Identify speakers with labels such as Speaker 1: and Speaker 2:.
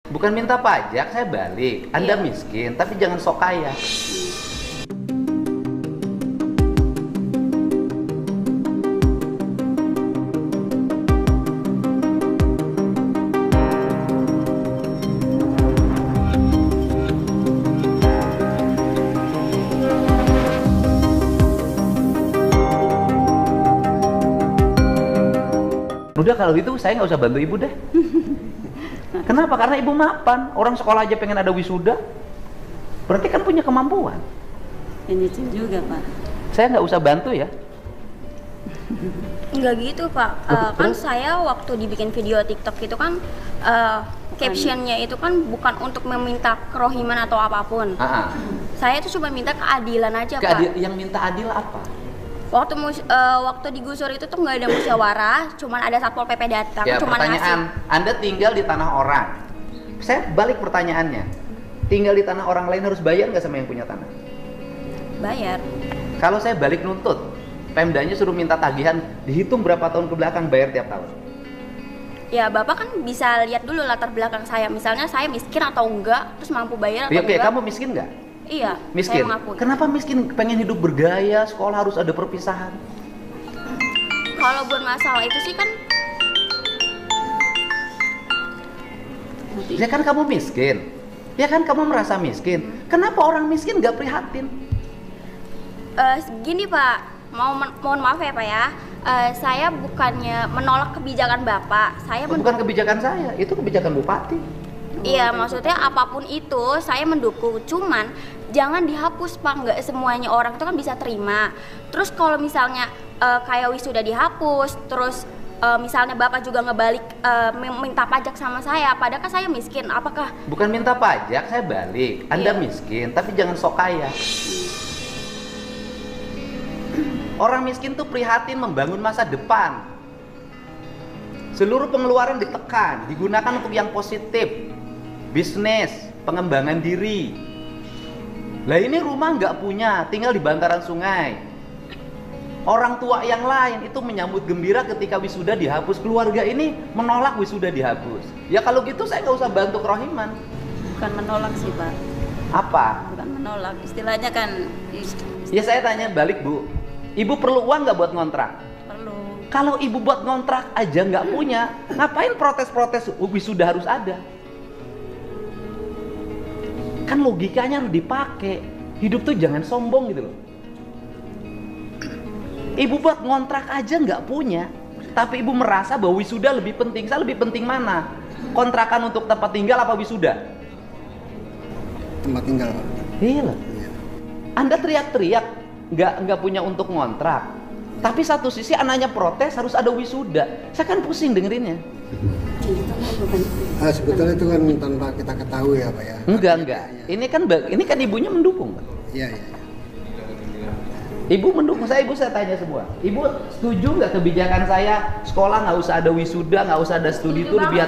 Speaker 1: Bukan minta pajak, saya balik. Anda miskin, tapi jangan sok kaya. Udah kalau gitu saya nggak usah bantu ibu deh. Kenapa? Karena ibu mapan. Orang sekolah aja pengen ada wisuda. Berarti kan punya kemampuan.
Speaker 2: Ini juga Pak.
Speaker 1: Saya nggak usah bantu ya.
Speaker 3: Enggak gitu Pak. Kan saya waktu dibikin video TikTok itu kan captionnya itu kan bukan untuk meminta kerohiman atau apapun. Saya itu cuma minta keadilan aja Pak.
Speaker 1: Yang minta adil apa?
Speaker 3: Waktu digusur itu tuh nggak ada musyawarah, cuman ada satpol pp datang,
Speaker 1: Ya,
Speaker 3: cuman
Speaker 1: pertanyaan,
Speaker 3: ngasih.
Speaker 1: Anda tinggal di tanah orang. Saya balik pertanyaannya. Tinggal di tanah orang lain harus bayar nggak sama yang punya tanah?
Speaker 3: Bayar.
Speaker 1: Kalau saya balik nuntut, Pemdanya suruh minta tagihan, dihitung berapa tahun ke belakang bayar tiap tahun.
Speaker 3: Ya Bapak kan bisa lihat dulu latar belakang saya, misalnya saya miskin atau enggak, terus mampu bayar atau
Speaker 1: Oke,
Speaker 3: enggak.
Speaker 1: kamu miskin nggak?
Speaker 3: Iya,
Speaker 1: Miskin.
Speaker 3: saya mengakui.
Speaker 1: Kenapa miskin? Pengen hidup bergaya, sekolah harus ada perpisahan.
Speaker 3: Kalau buat masalah itu sih kan
Speaker 1: Ya kan kamu miskin. Ya kan kamu merasa miskin. Kenapa orang miskin nggak prihatin?
Speaker 3: gini Pak, mohon maaf ya Pak ya. Saya bukannya menolak kebijakan Bapak. Saya
Speaker 1: Bukan kebijakan saya, itu kebijakan bupati.
Speaker 3: Iya, maksudnya apapun itu saya mendukung. Cuman jangan dihapus Pak, nggak semuanya orang itu kan bisa terima. Terus kalau misalnya kayak wisuda dihapus, terus misalnya Bapak juga ngebalik minta pajak sama saya, padahal kan saya miskin. Apakah
Speaker 1: Bukan minta pajak, saya balik. Anda miskin, tapi jangan sok kaya. Orang miskin tuh prihatin membangun masa depan. Seluruh pengeluaran ditekan, digunakan untuk yang positif. Bisnis, pengembangan diri. Lah ini rumah nggak punya, tinggal di bantaran sungai. Orang tua yang lain itu menyambut gembira ketika wisuda dihapus. Keluarga ini menolak wisuda dihapus. Ya kalau gitu saya nggak usah bantu kerohiman.
Speaker 2: Bukan menolak sih Pak.
Speaker 1: Apa?
Speaker 2: Bukan menolak, istilahnya kan
Speaker 1: Ya saya tanya balik Bu, ibu perlu uang nggak buat ngontrak?
Speaker 2: perlu.
Speaker 1: Kalau ibu buat ngontrak aja nggak punya, ngapain protes-protes wisuda harus ada? Kan logikanya harus dipakai. Hidup tuh jangan sombong gitu loh. Ibu buat ngontrak aja nggak punya, tapi ibu merasa bahwa wisuda lebih penting. Saya lebih penting mana? Kontrakan untuk tempat tinggal apa wisuda?
Speaker 4: Tempat tinggal Pak.
Speaker 1: Iya lah. Anda teriak-teriak nggak punya untuk ngontrak, tapi satu sisi anaknya protes harus ada wisuda. Saya kan pusing dengerinnya.
Speaker 4: Sebetulnya itu kan tanpa kita ketahui ya Pak ya.
Speaker 1: Enggak. Ini kan ibunya mendukung, Pak.
Speaker 4: Iya.
Speaker 1: Ibu mendukung saya, saya tanya semua. Ibu setuju nggak kebijakan saya sekolah nggak usah ada wisuda, nggak usah ada studi tour, biar